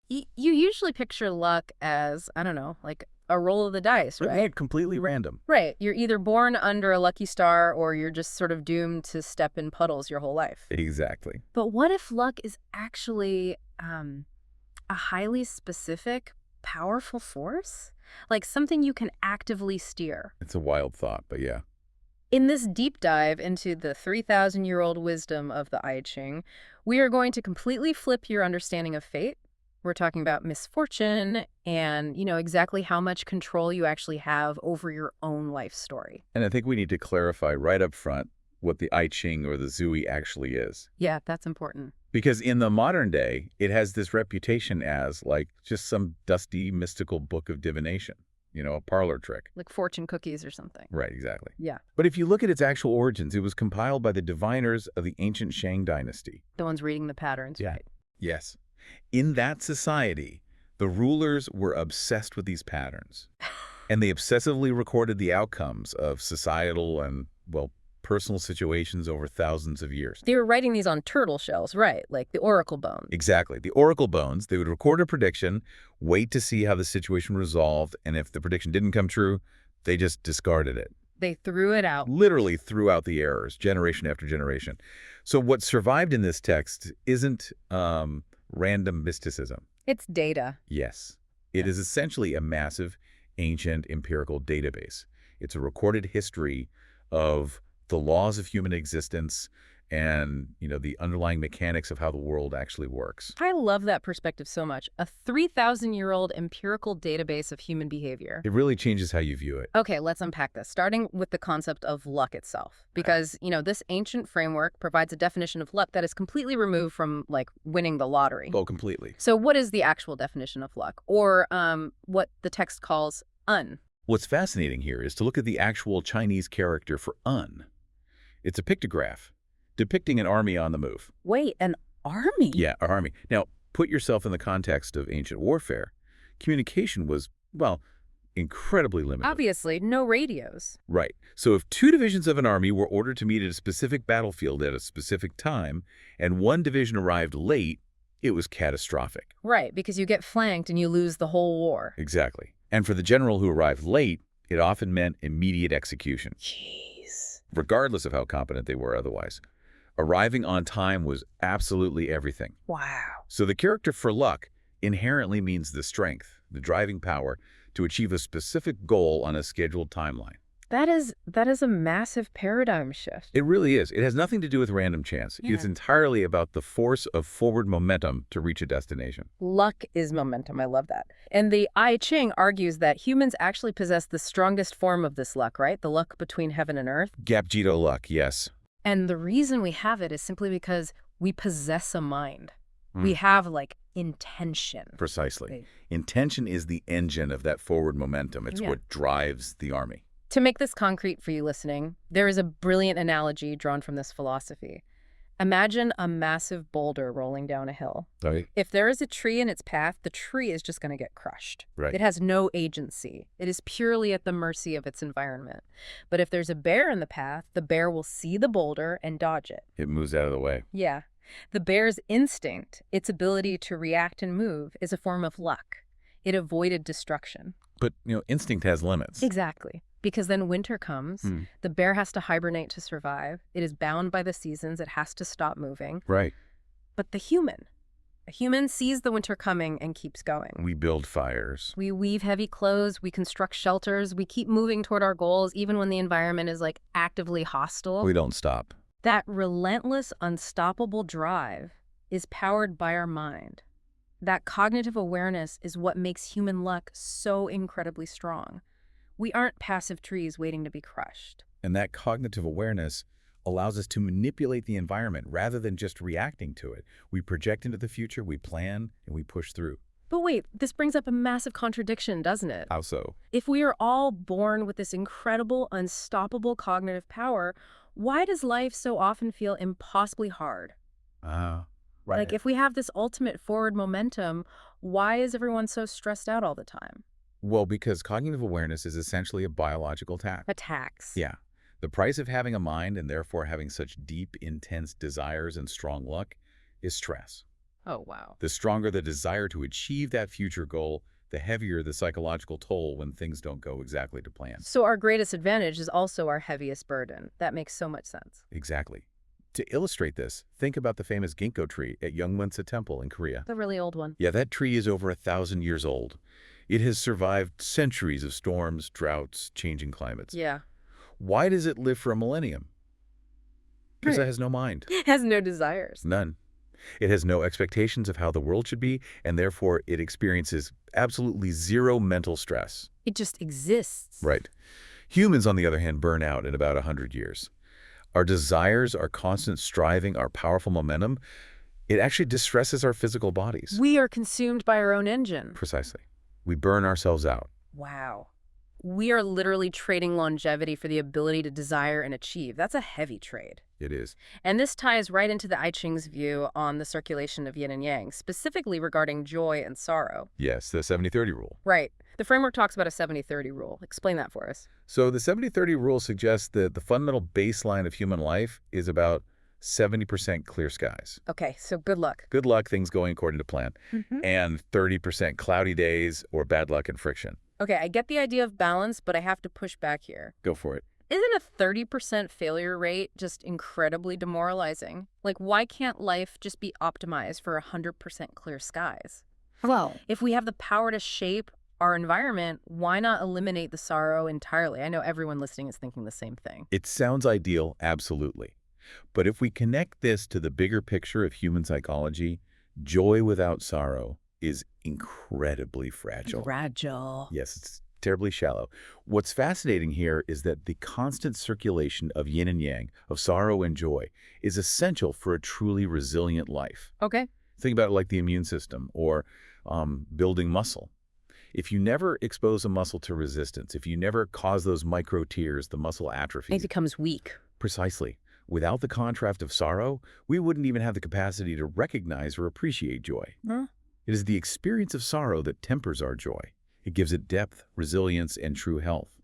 You usually picture luck as, I don't know, like a roll of the dice, But right? yeah, completely random. Right. You're either born under a lucky star or you're just sort of doomed to step in puddles your whole life. Exactly. But what if luck is actually a highly specific, powerful force? Like something you can actively steer? It's a wild thought, but yeah. In this deep dive into the 3,000-year-old wisdom of the I Ching, we are going to completely flip your understanding of fate. We're talking about misfortune and, exactly how much control you actually have over your own life story. And I think we need to clarify right up front what the I Ching or the Zui actually is. Yeah, that's important. Because in the modern day, it has this reputation as like just some dusty, mystical book of divination, a parlor trick. Like fortune cookies or something. Right, exactly. Yeah. But if you look at its actual origins, it was compiled by the diviners of the ancient Shang dynasty. The ones reading the patterns, Yeah. right? Yes. In that society, the rulers were obsessed with these patterns, and they obsessively recorded the outcomes of societal and, well, personal situations over thousands of years. They were writing these on turtle shells, right? Like the oracle bone. Exactly. The oracle bones, they would record a prediction, wait to see how the situation resolved, and if the prediction didn't come true, they just discarded it. They threw it out. Literally threw out the errors, generation after generation. So what survived in this text isn't random mysticism. It's data. Yes. It is essentially a massive, ancient, empirical database. It's a recorded history of the laws of human existence and, the underlying mechanics of how the world actually works. I love that perspective so much. A 3,000-year-old empirical database of human behavior. It really changes how you view it. Okay, let's unpack this, starting with the concept of luck itself. Because, this ancient framework provides a definition of luck that is completely removed from, like, winning the lottery. Oh, completely. So what is the actual definition of luck? Or what the text calls un? What's fascinating here is to look at the actual Chinese character for un. It's a pictograph depicting an army on the move. Wait, an army? Yeah, an army. Now, put yourself in the context of ancient warfare. Communication was, well, incredibly limited. Obviously, no radios. Right. So if two divisions of an army were ordered to meet at a specific battlefield at a specific time, and one division arrived late, it was catastrophic. Right, because you get flanked and you lose the whole war. Exactly. And for the general who arrived late, it often meant immediate execution. Jeez. Regardless of how competent they were otherwise. Arriving on time was absolutely everything. Wow. So the character for luck inherently means the strength, the driving power to achieve a specific goal on a scheduled timeline. That is a massive paradigm shift. It really is. It has nothing to do with random chance. Yeah. It's entirely about the force of forward momentum to reach a destination. Luck is momentum. I love that. And the I Ching argues that humans actually possess the strongest form of this luck, right? The luck between heaven and earth. Gapjito luck, yes. And the reason we have it is simply because we possess a mind. We have, like, intention. Precisely. Right. Intention is the engine of that forward momentum. It's Yeah. what drives the army. To make this concrete for you listening, there is a brilliant analogy drawn from this philosophy. Imagine a massive boulder rolling down a hill. Right. If there is a tree in its path, the tree is just going to get crushed. Right. It has no agency. It is purely at the mercy of its environment. But if there's a bear in the path, the bear will see the boulder and dodge it. It moves out of the way. Yeah. The bear's instinct, its ability to react and move, is a form of luck. It avoided destruction. But, instinct has limits. Exactly. Because then winter comes, Hmm. the bear has to hibernate to survive. It is bound by the seasons. It has to stop moving. Right. But a human sees the winter coming and keeps going. We build fires. We weave heavy clothes, we construct shelters, we keep moving toward our goals even when the environment is, like, actively hostile. We don't stop. That relentless, unstoppable drive is powered by our mind. That cognitive awareness is what makes human luck so incredibly strong. We aren't passive trees waiting to be crushed. And that cognitive awareness allows us to manipulate the environment rather than just reacting to it. We project into the future, we plan, and we push through. But wait, this brings up a massive contradiction, doesn't it? How so? If we are all born with this incredible, unstoppable cognitive power, why does life so often feel impossibly hard? Right. Like, if we have this ultimate forward momentum, why is everyone so stressed out all the time? Well, because cognitive awareness is essentially a biological tax. Attacks. Yeah. The price of having a mind and therefore having such deep, intense desires and strong luck is stress. Oh, wow. The stronger the desire to achieve that future goal, the heavier the psychological toll when things don't go exactly to plan. So our greatest advantage is also our heaviest burden. That makes so much sense. Exactly. To illustrate this, think about the famous ginkgo tree at Yeongmunsa Temple in Korea. The really old one. Yeah, that tree is over 1,000 years old. It has survived centuries of storms, droughts, changing climates. Yeah. Why does it live for a millennium? Because it has no mind. It has no desires. None. It has no expectations of how the world should be, and therefore it experiences absolutely zero mental stress. It just exists. Right. Humans, on the other hand, burn out in about 100 years. Our desires, our constant striving, our powerful momentum, it actually distresses our physical bodies. We are consumed by our own engine. Precisely. We burn ourselves out. Wow. We are literally trading longevity for the ability to desire and achieve. That's a heavy trade. It is. And this ties right into the I Ching's view on the circulation of yin and yang, specifically regarding joy and sorrow. Yes, the 70-30 rule. Right. The framework talks about a 70-30 rule. Explain that for us. So the 70-30 rule suggests that the fundamental baseline of human life is about 70% clear skies. Okay, so good luck. Good luck, things going according to plan, and 30% cloudy days or bad luck and friction. Okay, I get the idea of balance, but I have to push back here. Go for it. Isn't a 30% failure rate just incredibly demoralizing? Like, why can't life just be optimized for 100% clear skies? Well, If we have the power to shape our environment, why not eliminate the sorrow entirely? I know everyone listening is thinking the same thing. It sounds ideal, absolutely. But if we connect this to the bigger picture of human psychology, joy without sorrow is incredibly fragile. Fragile. Yes, it's terribly shallow. What's fascinating here is that the constant circulation of yin and yang, of sorrow and joy, is essential for a truly resilient life. Okay. Think about it like the immune system or building muscle. If you never expose a muscle to resistance, if you never cause those micro tears, the muscle atrophies. It becomes weak. Precisely. Without the contrast of sorrow, we wouldn't even have the capacity to recognize or appreciate joy. Huh? It is the experience of sorrow that tempers our joy. It gives it depth, resilience, and true health.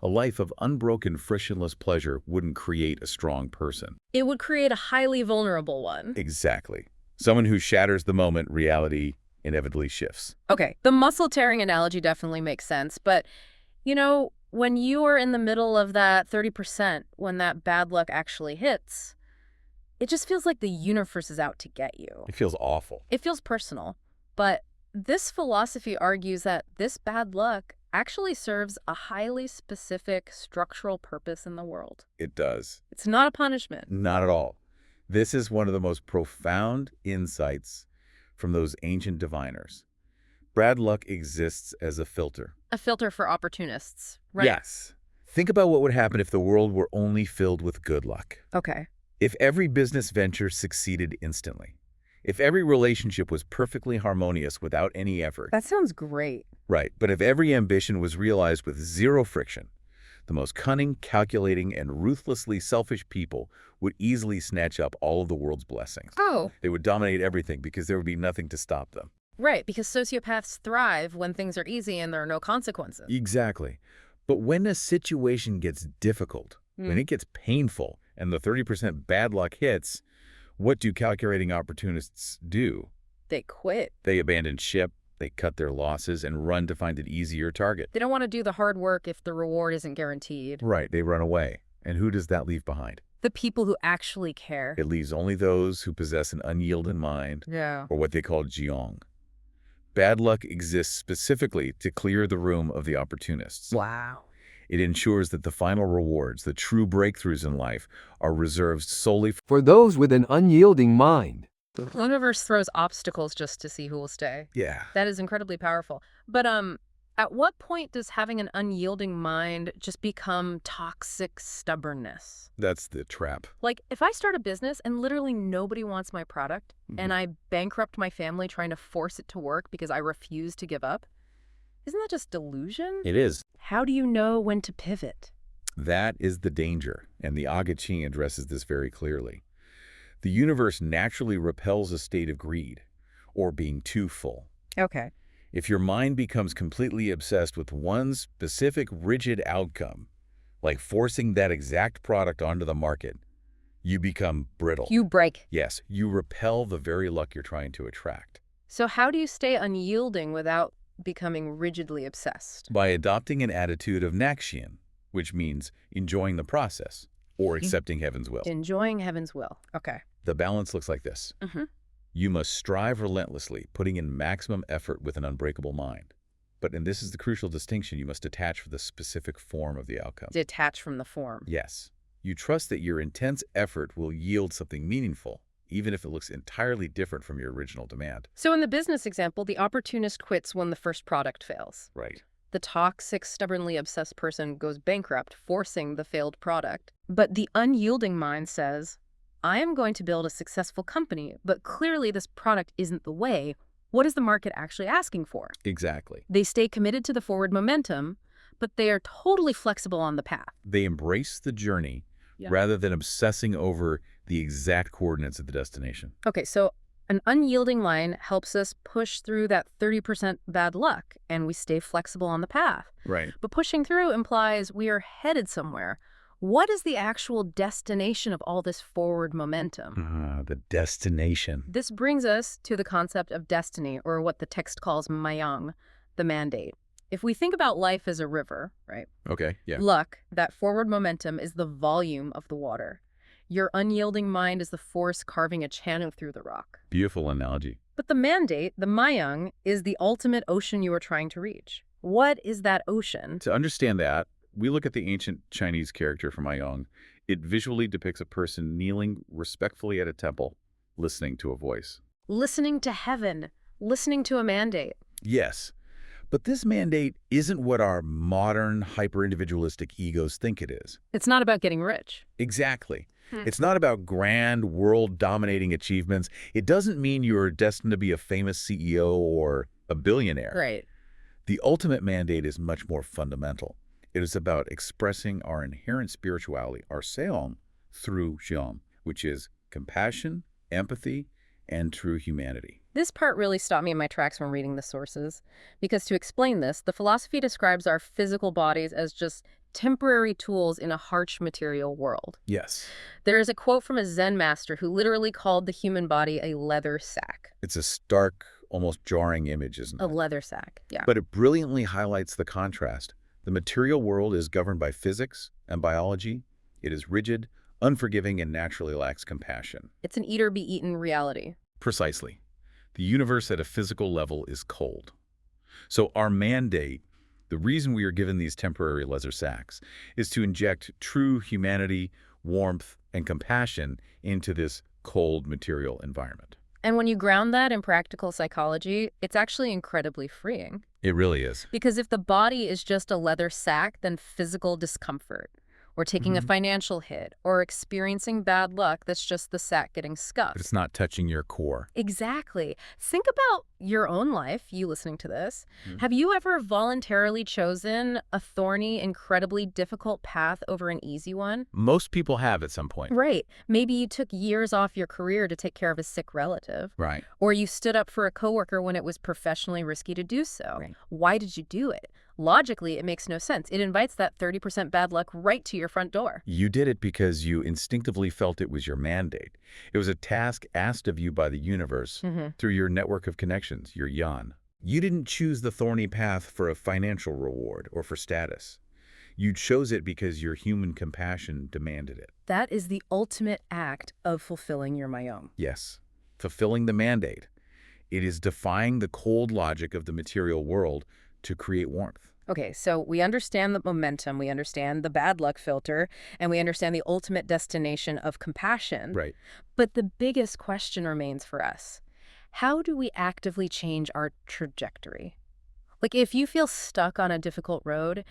A life of unbroken, frictionless pleasure wouldn't create a strong person. It would create a highly vulnerable one. Exactly. Someone who shatters the moment reality inevitably shifts. Okay, the muscle tearing analogy definitely makes sense, but, you know, when you are in the middle of that 30%, when that bad luck actually hits, it just feels like the universe is out to get you. It feels awful. It feels personal, but this philosophy argues that this bad luck actually serves a highly specific structural purpose in the world. It does. It's not a punishment. Not at all. This is one of the most profound insights from those ancient diviners. Bad luck exists as a filter. A filter for opportunists, right? Yes. Think about what would happen if the world were only filled with good luck. Okay. If every business venture succeeded instantly. If every relationship was perfectly harmonious without any effort. That sounds great. Right, but if every ambition was realized with zero friction, the most cunning, calculating, and ruthlessly selfish people would easily snatch up all of the world's blessings. Oh. They would dominate everything because there would be nothing to stop them. Right, because sociopaths thrive when things are easy and there are no consequences. Exactly. But when a situation gets difficult, when it gets painful, and the 30% bad luck hits, what do calculating opportunists do? They quit. They abandon ship, they cut their losses, and run to find an easier target. They don't want to do the hard work if the reward isn't guaranteed. Right, they run away. And who does that leave behind? The people who actually care. It leaves only those who possess an unyielding mind, Yeah. or what they call jiong. Bad luck exists specifically to clear the room of the opportunists. Wow. It ensures that the final rewards, the true breakthroughs in life, are reserved solely for those with an unyielding mind. The universe throws obstacles just to see who will stay. Yeah. That is incredibly powerful. But at what point does having an unyielding mind just become toxic stubbornness? That's the trap. Like, if I start a business and literally nobody wants my product, and I bankrupt my family trying to force it to work because I refuse to give up, isn't that just delusion? It is. How do you know when to pivot? That is the danger, and the I Ching addresses this very clearly. The universe naturally repels a state of greed, or being too full. Okay. If your mind becomes completely obsessed with one specific rigid outcome, like forcing that exact product onto the market, You become brittle. You break. Yes, you repel the very luck you're trying to attract. So how do you stay unyielding without becoming rigidly obsessed? By adopting an attitude of Naxian, which means enjoying the process or accepting heaven's will. Enjoying heaven's will. Okay. The balance looks like this. You must strive relentlessly, putting in maximum effort with an unbreakable mind. And this is the crucial distinction, you must detach from the specific form of the outcome. Detach from the form. Yes. You trust that your intense effort will yield something meaningful, even if it looks entirely different from your original demand. So in the business example, the opportunist quits when the first product fails. Right. The toxic, stubbornly obsessed person goes bankrupt, forcing the failed product. But the unyielding mind says, I am going to build a successful company, but clearly this product isn't the way. What is the market actually asking for? Exactly. They stay committed to the forward momentum, but they are totally flexible on the path. They embrace the journey rather than obsessing over the exact coordinates of the destination. Okay, so an unyielding line helps us push through that 30% bad luck, and we stay flexible on the path. Right. But pushing through implies we are headed somewhere. What is the actual destination of all this forward momentum? The destination. This brings us to the concept of destiny, or what the text calls mayang, the mandate. If we think about life as a river, right? Okay, yeah. Luck, that forward momentum, is the volume of the water. Your unyielding mind is the force carving a channel through the rock. Beautiful analogy. But the mandate, the mayang, is the ultimate ocean you are trying to reach. What is that ocean? To understand that, we look at the ancient Chinese character from Mayang. It visually depicts a person kneeling respectfully at a temple, listening to a voice. Listening to heaven, listening to a mandate. Yes, but this mandate isn't what our modern hyper-individualistic egos think it is. It's not about getting rich. Exactly. It's not about grand, world-dominating achievements. It doesn't mean you're destined to be a famous CEO or a billionaire. Right. The ultimate mandate is much more fundamental. It is about expressing our inherent spirituality, our seong, through xiong, which is compassion, empathy, and true humanity. This part really stopped me in my tracks when reading the sources, because to explain this, the philosophy describes our physical bodies as just temporary tools in a harsh material world. Yes. There is a quote from a Zen master who literally called the human body a leather sack. It's a stark, almost jarring image, isn't it? A leather sack, yeah. But it brilliantly highlights the contrast. The material world is governed by physics and biology. It is rigid, unforgiving, and naturally lacks compassion. It's an eat-or-be-eaten reality. Precisely. The universe at a physical level is cold. So our mandate, the reason we are given these temporary leather sacks, is to inject true humanity, warmth, and compassion into this cold material environment. And when you ground that in practical psychology, it's actually incredibly freeing. It really is. Because if the body is just a leather sack, then physical discomfort, or taking a financial hit, or experiencing bad luck, that's just the sack getting scuffed. But it's not touching your core. Exactly. Think about your own life, you listening to this. Have you ever voluntarily chosen a thorny, incredibly difficult path over an easy one? Most people have at some point. Right. Maybe you took years off your career to take care of a sick relative. Right. Or you stood up for a coworker when it was professionally risky to do so. Right. Why did you do it? Logically, it makes no sense. It invites that 30% bad luck right to your front door. You did it because you instinctively felt it was your mandate. It was a task asked of you by the universe through your network of connections, your yan. You didn't choose the thorny path for a financial reward or for status. You chose it because your human compassion demanded it. That is the ultimate act of fulfilling your mayong. Yes, fulfilling the mandate. It is defying the cold logic of the material world to create warmth. Okay, so we understand the momentum, we understand the bad luck filter, and we understand the ultimate destination of compassion. Right. But the biggest question remains for us. How do we actively change our trajectory? Like, if you feel stuck on a difficult road,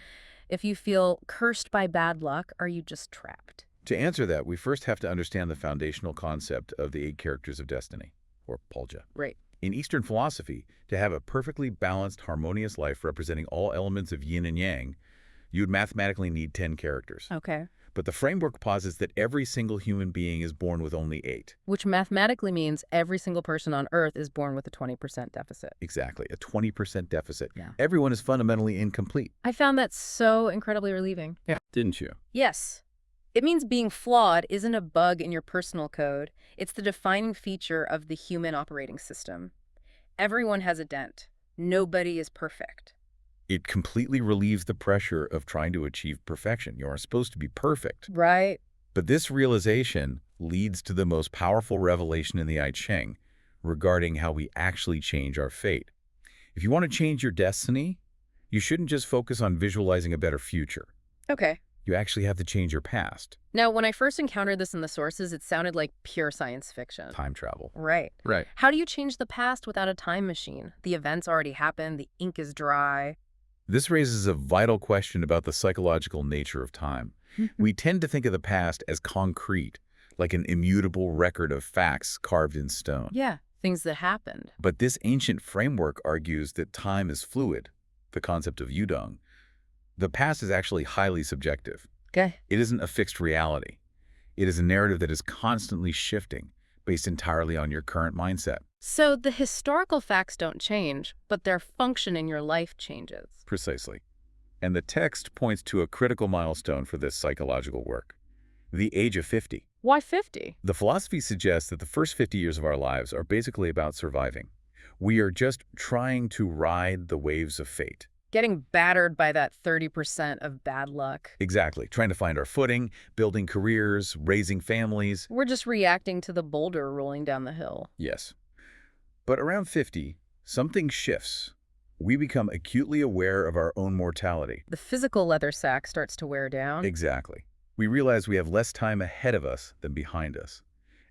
if you feel cursed by bad luck, are you just trapped? To answer that, we first have to understand the foundational concept of the 8 characters of destiny, or Pulja. Right. In Eastern philosophy, to have a perfectly balanced, harmonious life representing all elements of yin and yang, you would mathematically need 10 characters. Okay. But the framework posits that every single human being is born with only 8. Which mathematically means every single person on Earth is born with a 20% deficit. Exactly, a 20% deficit. Yeah. Everyone is fundamentally incomplete. I found that so incredibly relieving. Yeah. Didn't you? Yes. It means being flawed isn't a bug in your personal code. It's the defining feature of the human operating system. Everyone has a dent. Nobody is perfect. It completely relieves the pressure of trying to achieve perfection. You aren't supposed to be perfect. Right. But this realization leads to the most powerful revelation in the I Ching regarding how we actually change our fate. If you want to change your destiny, you shouldn't just focus on visualizing a better future. Okay. You actually have to change your past. Now, when I first encountered this in the sources, it sounded like pure science fiction. Time travel. Right. Right. How do you change the past without a time machine? The events already happened, the ink is dry. This raises a vital question about the psychological nature of time. We tend to think of the past as concrete, like an immutable record of facts carved in stone. Yeah, things that happened. But this ancient framework argues that time is fluid, the concept of yudong. The past is actually highly subjective. Okay. It isn't a fixed reality. It is a narrative that is constantly shifting, based entirely on your current mindset. So the historical facts don't change, but their function in your life changes. Precisely. And the text points to a critical milestone for this psychological work: the age of 50. Why 50? The philosophy suggests that the first 50 years of our lives are basically about surviving. We are just trying to ride the waves of fate. Getting battered by that 30% of bad luck. Exactly. Trying to find our footing, building careers, raising families. We're just reacting to the boulder rolling down the hill. Yes. But around 50, something shifts. We become acutely aware of our own mortality. The physical leather sack starts to wear down. Exactly. We realize we have less time ahead of us than behind us.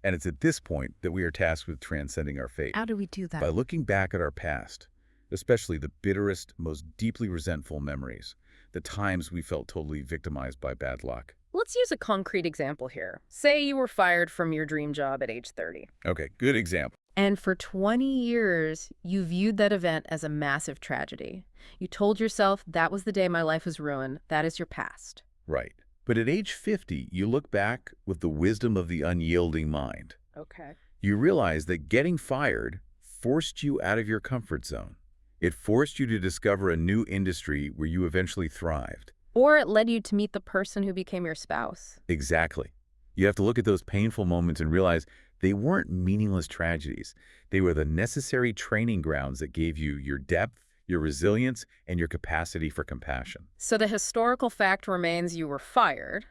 And it's at this point that we are tasked with transcending our fate. How do we do that? By looking back at our past, especially the bitterest, most deeply resentful memories, the times we felt totally victimized by bad luck. Let's use a concrete example here. Say you were fired from your dream job at age 30. Okay, good example. And for 20 years, you viewed that event as a massive tragedy. You told yourself, that was the day my life was ruined. That is your past. Right. But at age 50, you look back with the wisdom of the unyielding mind. Okay. You realize that getting fired forced you out of your comfort zone. It forced you to discover a new industry where you eventually thrived. Or it led you to meet the person who became your spouse. Exactly. You have to look at those painful moments and realize they weren't meaningless tragedies. They were the necessary training grounds that gave you your depth, your resilience, and your capacity for compassion. So the historical fact remains you were fired,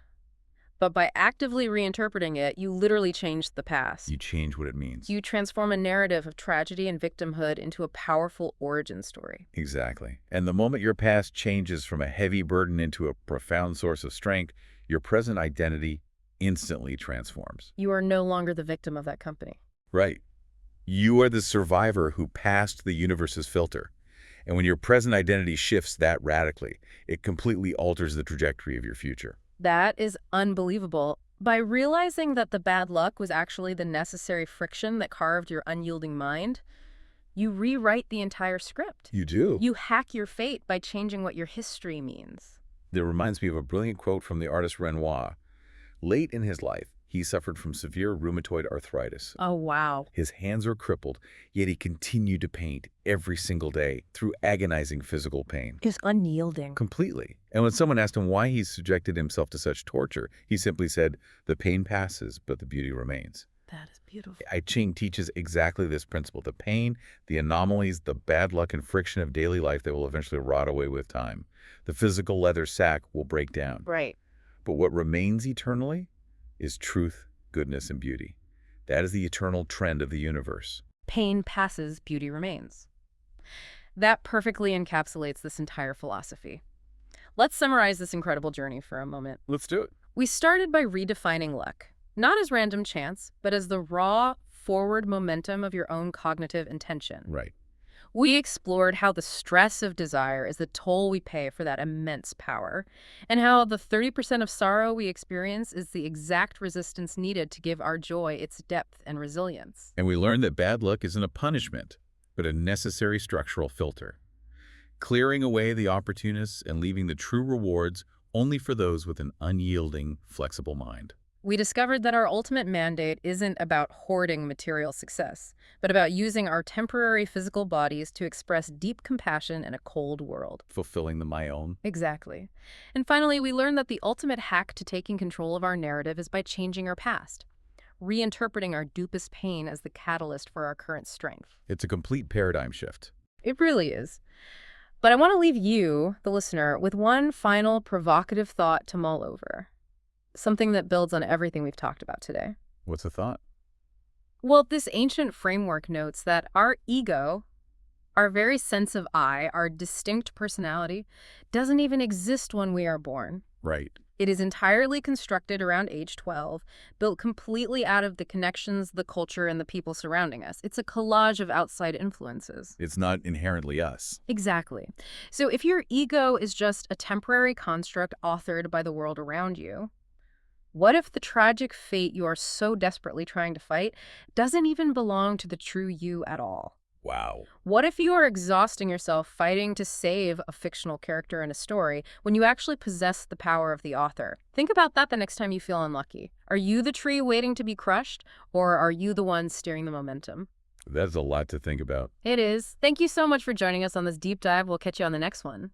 but by actively reinterpreting it, you literally changed the past. You change what it means. You transform a narrative of tragedy and victimhood into a powerful origin story. Exactly. And the moment your past changes from a heavy burden into a profound source of strength, your present identity instantly transforms. You are no longer the victim of that company. Right. You are the survivor who passed the universe's filter. And when your present identity shifts that radically, it completely alters the trajectory of your future. That is unbelievable. By realizing that the bad luck was actually the necessary friction that carved your unyielding mind, you rewrite the entire script. You do. You hack your fate by changing what your history means. That reminds me of a brilliant quote from the artist Renoir. Late in his life, he suffered from severe rheumatoid arthritis. Oh, wow. His hands were crippled, yet he continued to paint every single day through agonizing physical pain. It's unyielding. Completely. And when someone asked him why he subjected himself to such torture, he simply said, "The pain passes, but the beauty remains." That is beautiful. I Ching teaches exactly this principle: the pain, the anomalies, the bad luck and friction of daily life that will eventually rot away with time. The physical leather sack will break down. Right. But what remains eternally is truth, goodness, and beauty. That is the eternal trend of the universe. Pain passes, beauty remains. That perfectly encapsulates this entire philosophy. Let's summarize this incredible journey for a moment. Let's do it. We started by redefining luck, not as random chance, but as the raw, forward momentum of your own cognitive intention. Right. We explored how the stress of desire is the toll we pay for that immense power, and how the 30% of sorrow we experience is the exact resistance needed to give our joy its depth and resilience. And we learned that bad luck isn't a punishment, but a necessary structural filter, clearing away the opportunists and leaving the true rewards only for those with an unyielding, flexible mind. We discovered that our ultimate mandate isn't about hoarding material success, but about using our temporary physical bodies to express deep compassion in a cold world. Fulfilling my own. Exactly. And finally, we learned that the ultimate hack to taking control of our narrative is by changing our past, reinterpreting our deepest pain as the catalyst for our current strength. It's a complete paradigm shift. It really is. But I want to leave you, the listener, with one final provocative thought to mull over. Something that builds on everything we've talked about today. What's the thought? Well, this ancient framework notes that our ego, our very sense of I, our distinct personality, doesn't even exist when we are born. Right. It is entirely constructed around age 12, built completely out of the connections, the culture, and the people surrounding us. It's a collage of outside influences. It's not inherently us. Exactly. So if your ego is just a temporary construct authored by the world around you, what if the tragic fate you are so desperately trying to fight doesn't even belong to the true you at all? Wow. What if you are exhausting yourself fighting to save a fictional character in a story when you actually possess the power of the author? Think about that the next time you feel unlucky. Are you the tree waiting to be crushed, or are you the one steering the momentum? That's a lot to think about. It is. Thank you so much for joining us on this deep dive. We'll catch you on the next one.